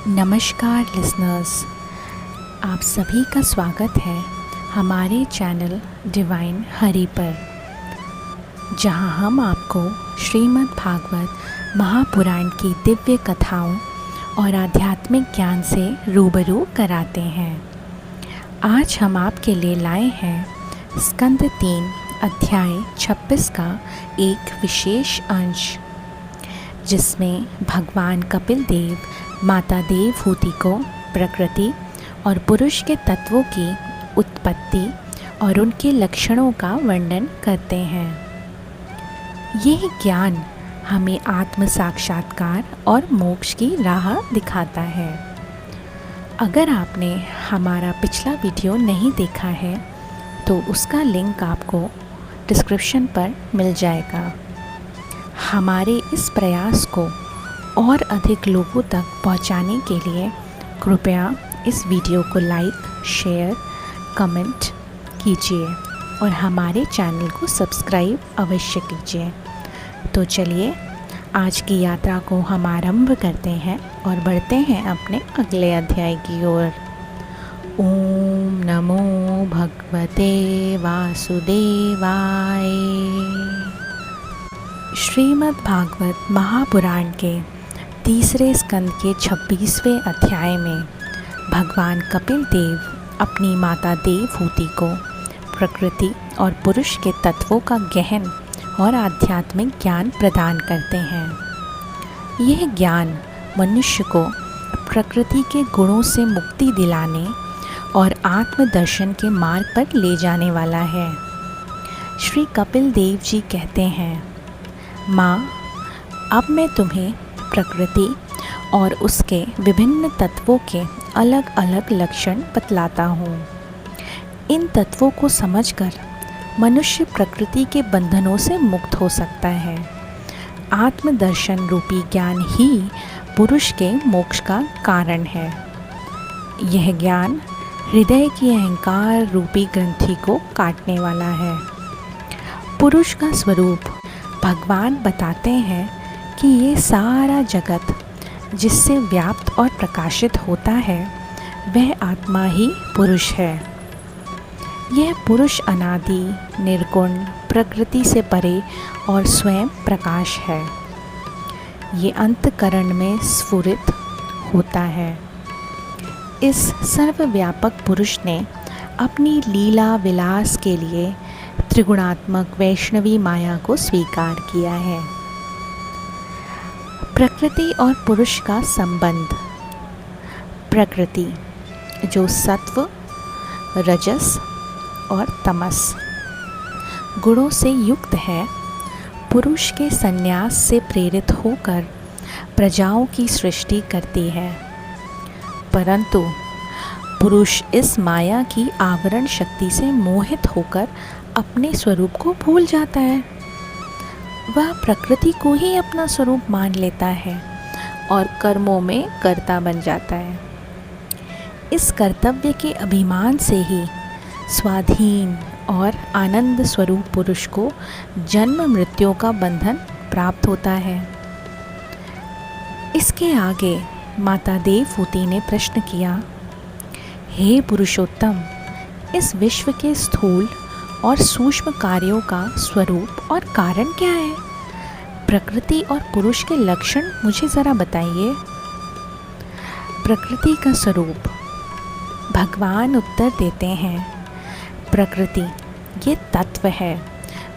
नमस्कार लिसनर्स, आप सभी का स्वागत है हमारे चैनल डिवाइन हरि पर, जहां हम आपको श्रीमद् भागवत महापुराण की दिव्य कथाओं और आध्यात्मिक ज्ञान से रूबरू कराते हैं। आज हम आपके लिए लाए हैं स्कंद 3 अध्याय 26 का एक विशेष अंश, जिसमें भगवान कपिल देव माता देवहूति को प्रकृति और पुरुष के तत्वों की उत्पत्ति और उनके लक्षणों का वर्णन करते हैं। यह ज्ञान हमें आत्म साक्षात्कार और मोक्ष की राह दिखाता है। अगर आपने हमारा पिछला वीडियो नहीं देखा है तो उसका लिंक आपको डिस्क्रिप्शन पर मिल जाएगा। हमारे इस प्रयास को और अधिक लोगों तक पहुंचाने के लिए कृपया इस वीडियो को लाइक, शेयर, कमेंट कीजिए और हमारे चैनल को सब्सक्राइब अवश्य कीजिए। तो चलिए आज की यात्रा को हम आरंभ करते हैं और बढ़ते हैं अपने अगले अध्याय की ओर। ओम नमो भगवते वासुदेवाय। श्रीमद् भागवत महापुराण के तीसरे स्कंद के 26वें अध्याय में भगवान कपिल देव अपनी माता देवहूति को प्रकृति और पुरुष के तत्वों का गहन और आध्यात्मिक ज्ञान प्रदान करते हैं। यह ज्ञान मनुष्य को प्रकृति के गुणों से मुक्ति दिलाने और आत्मदर्शन के मार्ग पर ले जाने वाला है। श्री कपिल देव जी कहते हैं, माँ, अब मैं तुम्हें प्रकृति और उसके विभिन्न तत्वों के अलग अलग लक्षण बतलाता हूँ। इन तत्वों को समझकर मनुष्य प्रकृति के बंधनों से मुक्त हो सकता है। आत्मदर्शन रूपी ज्ञान ही पुरुष के मोक्ष का कारण है। यह ज्ञान हृदय की अहंकार रूपी ग्रंथि को काटने वाला है। पुरुष का स्वरूप भगवान बताते हैं कि ये सारा जगत जिससे व्याप्त और प्रकाशित होता है वह आत्मा ही पुरुष है। यह पुरुष अनादि, निर्गुण, प्रकृति से परे और स्वयं प्रकाश है। ये अंतःकरण में स्फुरित होता है। इस सर्वव्यापक पुरुष ने अपनी लीला विलास के लिए त्रिगुणात्मक वैष्णवी माया को स्वीकार किया है। प्रकृति और पुरुष का संबंध। प्रकृति जो सत्व, रजस और तमस गुणों से युक्त है, पुरुष के संन्यास से प्रेरित होकर प्रजाओं की सृष्टि करती है। परंतु पुरुष इस माया की आवरण शक्ति से मोहित होकर अपने स्वरूप को भूल जाता है। वह प्रकृति को ही अपना स्वरूप मान लेता है और कर्मों में कर्ता बन जाता है। इस कर्तव्य के अभिमान से ही स्वाधीन और आनंद स्वरूप पुरुष को जन्म मृत्यु का बंधन प्राप्त होता है। इसके आगे माता देवहूति ने प्रश्न किया, हे पुरुषोत्तम, इस विश्व के स्थूल और सूक्ष्म कार्यों का स्वरूप और कारण क्या है? प्रकृति और पुरुष के लक्षण मुझे ज़रा बताइए। प्रकृति का स्वरूप। भगवान उत्तर देते हैं, प्रकृति ये तत्व है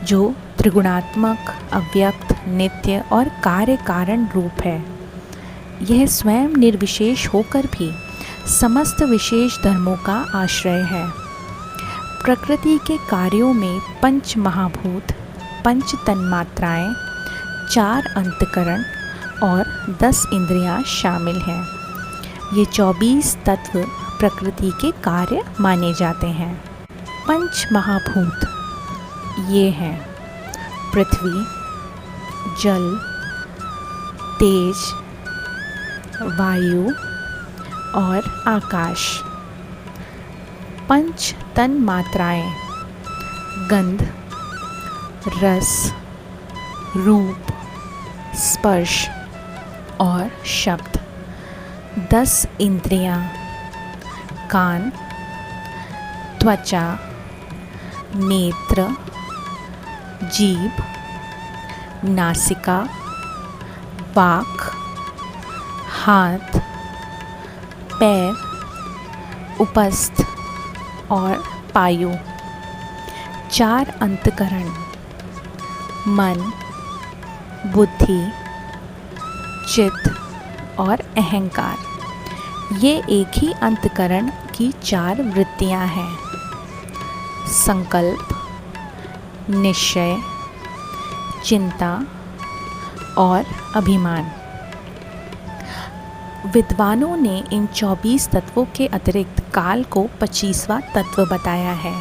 जो त्रिगुणात्मक, अव्यक्त, नित्य और कार्य कारण रूप है। यह स्वयं निर्विशेष होकर भी समस्त विशेष धर्मों का आश्रय है। प्रकृति के कार्यों में 5 महाभूत, 5 तन्मात्राएं, 4 अंतकरण और 10 इंद्रियां शामिल हैं। ये 24 तत्व प्रकृति के कार्य माने जाते हैं। 5 महाभूत ये हैं पृथ्वी, जल, तेज, वायु और आकाश। 5 तन्मात्राएं गंध, रस, रूप, स्पर्श और शब्द। 10 इंद्रियां, कान, त्वचा, नेत्र, जीभ, नासिका, वाक, हाथ, पैर, उपस्थ और पायु। 4 अंतःकरण, मन, बुद्धि, चित्त और अहंकार। ये एक ही अंतःकरण की 4 वृत्तियां हैं: संकल्प, निश्चय, चिंता और अभिमान। विद्वानों ने इन 24 तत्वों के अतिरिक्त काल को 25वां तत्व बताया है।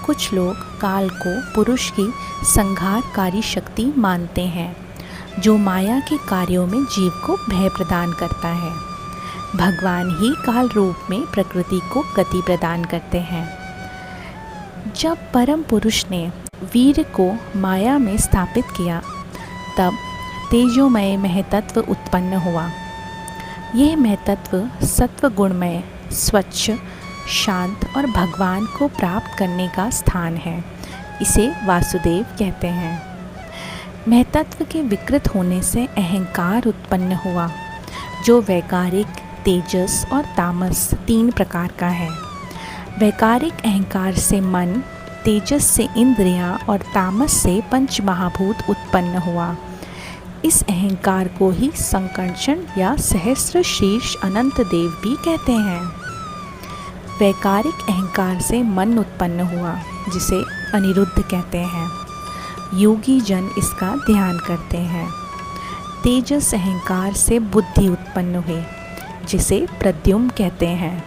कुछ लोग काल को पुरुष की संहारकारी शक्ति मानते हैं, जो माया के कार्यों में जीव को भय प्रदान करता है। भगवान ही काल रूप में प्रकृति को गति प्रदान करते हैं। जब परम पुरुष ने वीर को माया में स्थापित किया, तब तेजोमय महतत्व उत्पन्न हुआ। यह महतत्व सत्व गुणमय, स्वच्छ, शांत और भगवान को प्राप्त करने का स्थान है। इसे वासुदेव कहते हैं। महतत्व के विकृत होने से अहंकार उत्पन्न हुआ, जो वैकारिक, तेजस और तामस 3 प्रकार का है। वैकारिक अहंकार से मन, तेजस से इंद्रियां और तामस से पंच महाभूत उत्पन्न हुआ। इस अहंकार को ही संकर्षण या सहस्र शीर्ष अनंत देव भी कहते हैं। वैकारिक अहंकार से मन उत्पन्न हुआ, जिसे अनिरुद्ध कहते हैं। योगी जन इसका ध्यान करते हैं। तेजस अहंकार से बुद्धि उत्पन्न हुई, जिसे प्रद्युम्न कहते हैं।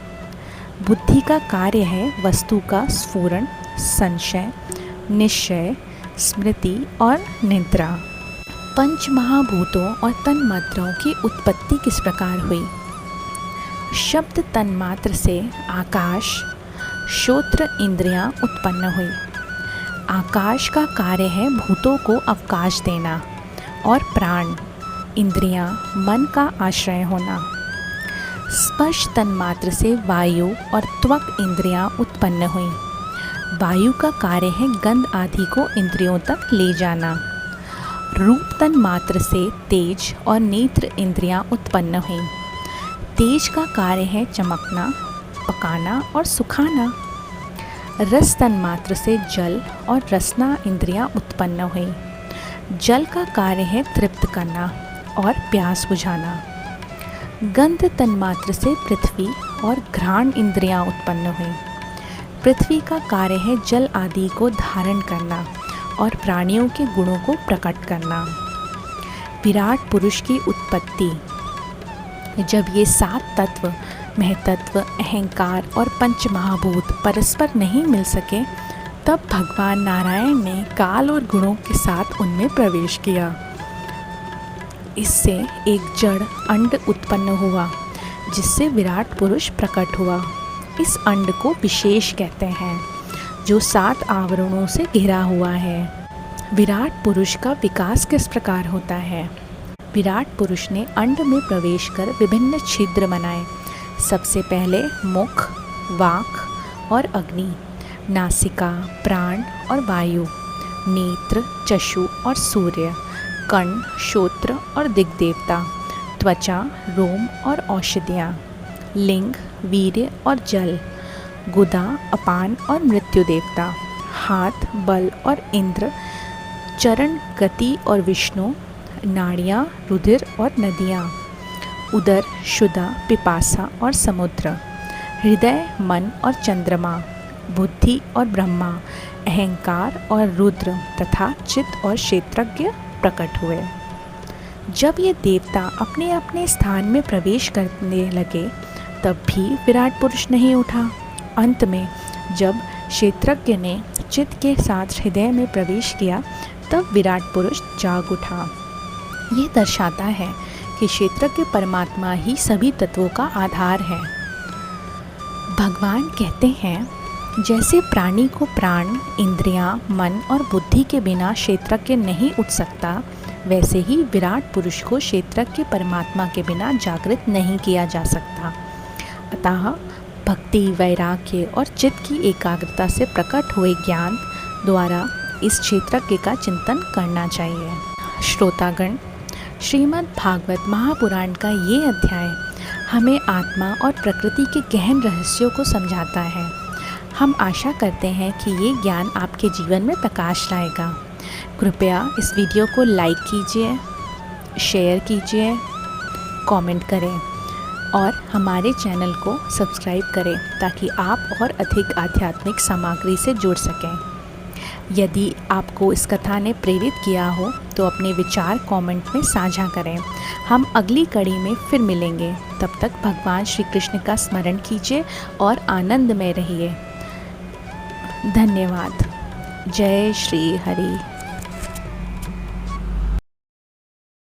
बुद्धि का कार्य है वस्तु का स्फुरण, संशय, निश्चय, स्मृति और निद्रा। पंच महाभूतों और तन्मात्राओं की उत्पत्ति किस प्रकार हुई? शब्द तन्मात्र से आकाश, श्रोत्र इंद्रियां उत्पन्न हुई। आकाश का कार्य है भूतों को अवकाश देना और प्राण, इंद्रियां, मन का आश्रय होना। स्पर्श तन्मात्र से वायु और त्वक इंद्रियां उत्पन्न हुई। वायु का कार्य है गंध आदि को इंद्रियों तक ले जाना। रूप तन्मात्र से तेज और नेत्र इंद्रियां उत्पन्न हुई। तेज का कार्य है चमकना, पकाना और सुखाना। रस तन्मात्र से जल और रसना इंद्रियां उत्पन्न हुई। जल का कार्य है तृप्त करना और प्यास बुझाना। गंध तन्मात्र से पृथ्वी और घ्राण इंद्रियां उत्पन्न हुई। पृथ्वी का कार्य है जल आदि को धारण करना और प्राणियों के गुणों को प्रकट करना। विराट पुरुष की उत्पत्ति। जब ये 7 तत्व, महतत्व, अहंकार और पंच महाभूत परस्पर नहीं मिल सके, तब भगवान नारायण ने काल और गुणों के साथ उनमें प्रवेश किया। इससे एक जड़ अंड उत्पन्न हुआ, जिससे विराट पुरुष प्रकट हुआ। इस अंड को विशेष कहते हैं, जो 7 आवरणों से घिरा हुआ है। विराट पुरुष का विकास किस प्रकार होता है? विराट पुरुष ने अंड में प्रवेश कर विभिन्न छिद्र बनाए। सबसे पहले मुख, वाक और अग्नि, नासिका, प्राण और वायु, नेत्र, चक्षु और सूर्य, कर्ण, श्रोत्र और दिग्देवता, त्वचा, रोम और औषधियाँ, लिंग, वीर्य और जल, गुदा, अपान और मृत्यु देवता, हाथ, बल और इंद्र, चरण, गति और विष्णु, नाड़ियाँ, रुधिर और नदियाँ, उदर, शुदा, पिपासा और समुद्र, हृदय, मन और चंद्रमा, बुद्धि और ब्रह्मा, अहंकार और रुद्र तथा चित्त और क्षेत्रज्ञ प्रकट हुए। जब ये देवता अपने अपने स्थान में प्रवेश करने लगे, तब भी विराट पुरुष नहीं उठा। अंत में जब क्षेत्रज्ञ ने चित्त के साथ हृदय में प्रवेश किया, तब विराट पुरुष जाग उठा। ये दर्शाता है कि क्षेत्रज्ञ परमात्मा ही सभी तत्वों का आधार है। भगवान कहते हैं, जैसे प्राणी को प्राण, इंद्रियां, मन और बुद्धि के बिना क्षेत्रज्ञ नहीं उठ सकता, वैसे ही विराट पुरुष को क्षेत्रज्ञ परमात्मा के बिना जागृत नहीं किया जा सकता। अतः भक्ति, वैराग्य और चित्त की एकाग्रता से प्रकट हुए ज्ञान द्वारा इस क्षेत्रज्ञ का चिंतन करना चाहिए। श्रोतागण, श्रीमद् भागवत महापुराण का ये अध्याय हमें आत्मा और प्रकृति के गहन रहस्यों को समझाता है। हम आशा करते हैं कि ये ज्ञान आपके जीवन में प्रकाश लाएगा। कृपया इस वीडियो को लाइक कीजिए, शेयर कीजिए, कमेंट करें और हमारे चैनल को सब्सक्राइब करें ताकि आप और अधिक आध्यात्मिक सामग्री से जुड़ सकें। यदि आपको इस कथा ने प्रेरित किया हो तो अपने विचार कमेंट में साझा करें। हम अगली कड़ी में फिर मिलेंगे। तब तक भगवान श्री कृष्ण का स्मरण कीजिए और आनंद में रहिए। धन्यवाद। जय श्री हरि।